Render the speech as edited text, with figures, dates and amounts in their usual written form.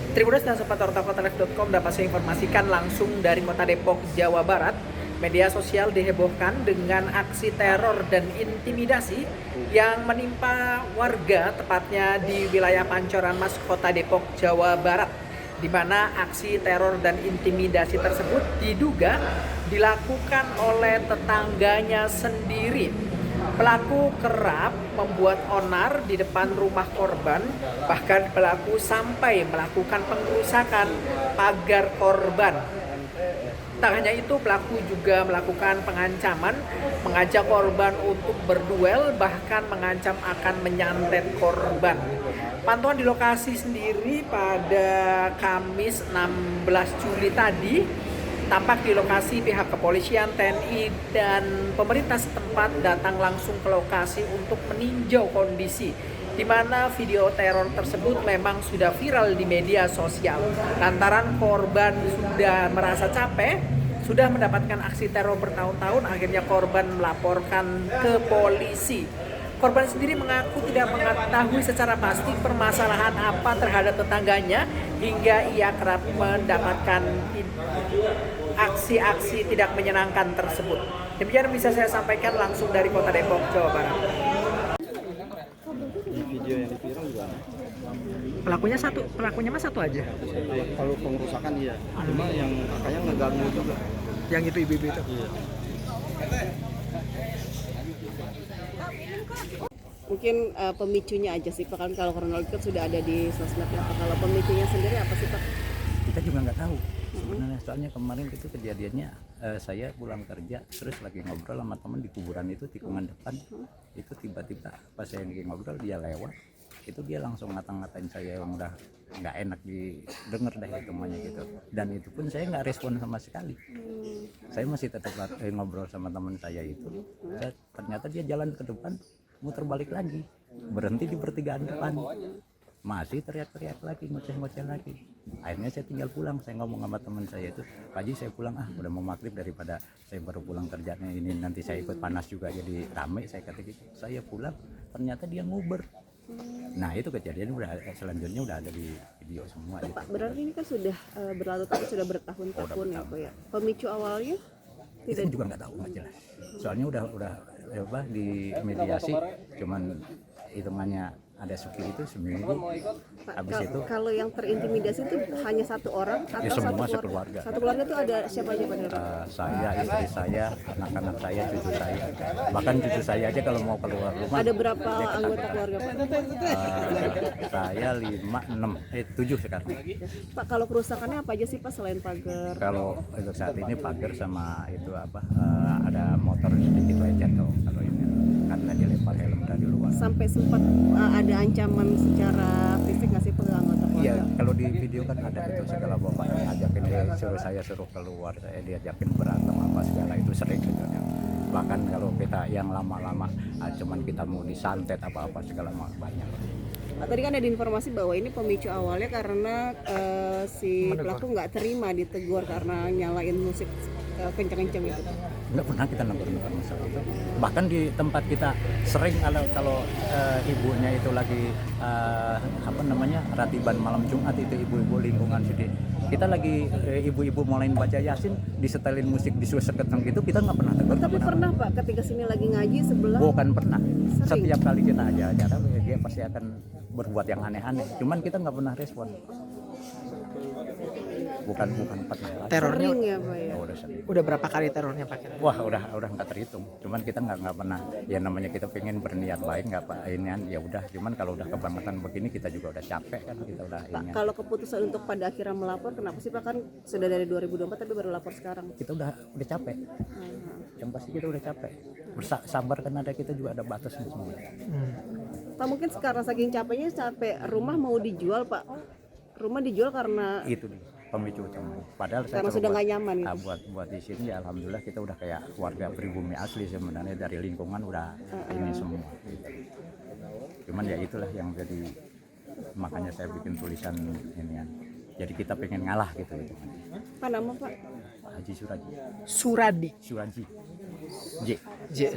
Tribuners dan Sobat Ortakotelef.com dapat saya informasikan langsung dari Kota Depok, Jawa Barat. Media sosial dihebohkan dengan aksi teror dan intimidasi yang menimpa warga, tepatnya di wilayah Pancoran Mas, Kota Depok, Jawa Barat, di mana aksi teror dan intimidasi tersebut diduga dilakukan oleh tetangganya sendiri. Pelaku kerap membuat onar di depan rumah korban, bahkan pelaku sampai melakukan pengrusakan pagar korban. Tak hanya itu, pelaku juga melakukan pengancaman, mengajak korban untuk berduel, bahkan mengancam akan menyantet korban. Pantauan di lokasi sendiri pada Kamis 16 Juli tadi, tampak di lokasi pihak kepolisian, TNI, dan pemerintah setempat datang langsung ke lokasi untuk meninjau kondisi, di mana video teror tersebut memang sudah viral di media sosial. Lantaran korban sudah merasa capek, sudah mendapatkan aksi teror bertahun-tahun, akhirnya korban melaporkan ke polisi. Korban sendiri mengaku tidak mengetahui secara pasti permasalahan apa terhadap tetangganya, hingga ia kerap mendapatkan aksi-aksi tidak menyenangkan tersebut. Demikian bisa saya sampaikan langsung dari Kota Depok, Jawa Barat. Video yang viral juga Pelakunya mah satu aja. kalau pengrusakan iya, cuma yang kakaknya ngeganggu juga. Yang itu ibu-ibu itu. Iya. Mungkin pemicunya aja sih Pak, kan kalau kronologi kan sudah ada di sosmed ya Pak. Kalau pemicunya sendiri apa sih Pak? Kita juga nggak tahu sebenarnya, soalnya kemarin itu kejadiannya saya pulang kerja terus lagi ngobrol sama teman di kuburan itu, tikungan depan itu, tiba-tiba pas saya lagi ngobrol dia lewat, itu dia langsung ngata-ngatain saya yang udah nggak enak didengar deh hitungannya gitu, dan itu pun saya nggak respon sama sekali. Saya masih tetap ngobrol sama teman saya itu, dan ternyata dia jalan ke depan, muter balik lagi, berhenti di pertigaan depan, masih teriak-teriak lagi, ngoceh-ngoceh lagi. Akhirnya saya tinggal pulang. Saya ngomong sama teman saya itu, Pak Haji saya pulang, udah mau maghrib, daripada saya baru pulang kerjanya ini nanti saya ikut panas juga jadi rame, saya kata gitu. Saya pulang, ternyata dia nguber. Nah itu kejadian selanjutnya udah ada di video semua. Pak, berarti ini kan sudah berlalu tapi sudah bertahun-tahun ya Pak ya. Pemicu awalnya Kita juga nggak tahu, nggak jelas. Soalnya udah di mediasi, cuman hitungannya ada sepi itu seminggu. Habis itu kalau yang terintimidasi itu hanya satu orang atau ya semua satu sekeluarga. Satu keluarga itu ada siapa aja Pak? Saya, istri saya, anak-anak saya, cucu saya, bahkan cucu saya aja kalau mau keluar rumah. Ada berapa anggota keluarga Pak? Saya 5, 6, 7 sekarang. Pak, kalau kerusakannya apa aja sih Pak selain pagar? Kalau untuk saat ini pagar sama itu ada motor sedikit lecet tuh kalau ini, karena dilempar helm dari luar. Sampai sempat ada ancaman secara fisik nggak sih Pak anggota keluarga? Iya, kalau di video kan ada itu segala bapaknya ngajakin saya suruh keluar, saya diajakin berantem apa segala, itu sering gitu ya. Bahkan kalau kita yang lama-lama cuman kita mau disantet apa-apa segala banyak. Tadi kan ada informasi bahwa ini pemicu awalnya karena si pelaku nggak terima ditegur karena nyalain musik kenceng-kenceng itu. Nggak pernah kita negur-negur masalah itu. Bahkan di tempat kita sering kalau ibunya itu lagi ratiban malam Jumat, itu ibu-ibu lingkungan sini. Kita lagi ibu-ibu mulai baca Yasin, disetelin musik disuset-keteng gitu, kita nggak pernah tegur. Tapi pernah Pak ketika sini lagi ngaji sebelah? Bukan pernah. Sering. Setiap kali kita acara dia pasti akan berbuat yang aneh-aneh. Cuman kita nggak pernah respon. Bukan pernah. Terornya Sering ya Pak ya? Udah sering. udah berapa kali terornya Pak? Wah udah nggak terhitung. Cuman kita nggak pernah. Ya namanya kita pengen berniat baik, nggak apa inian ya udah. Cuman kalau udah kebangetan begini kita juga udah capek kan, kita udah Pak, inian. kalau keputusan untuk pada akhirnya melapor, kenapa sih Pak? Kan sudah dari 2024 tapi baru lapor sekarang. Kita udah capek. Yang pasti kita udah capek. Sabar kan ada, kita juga ada batasnya semua. Pak, mungkin sekarang saking capeknya sampai rumah mau dijual Pak. Rumah dijual karena Itu nih pemicu utama. Padahal saya karena sudah nggak nyaman gitu. buat di sini ya alhamdulillah kita udah kayak warga pribumi asli sebenarnya, dari lingkungan udah ini semua. Cuman ya itulah yang jadi, makanya saya bikin tulisan inian. Jadi kita pengen ngalah gitu. Pak, nama Pak? Haji Suradi. Suradi. J. J.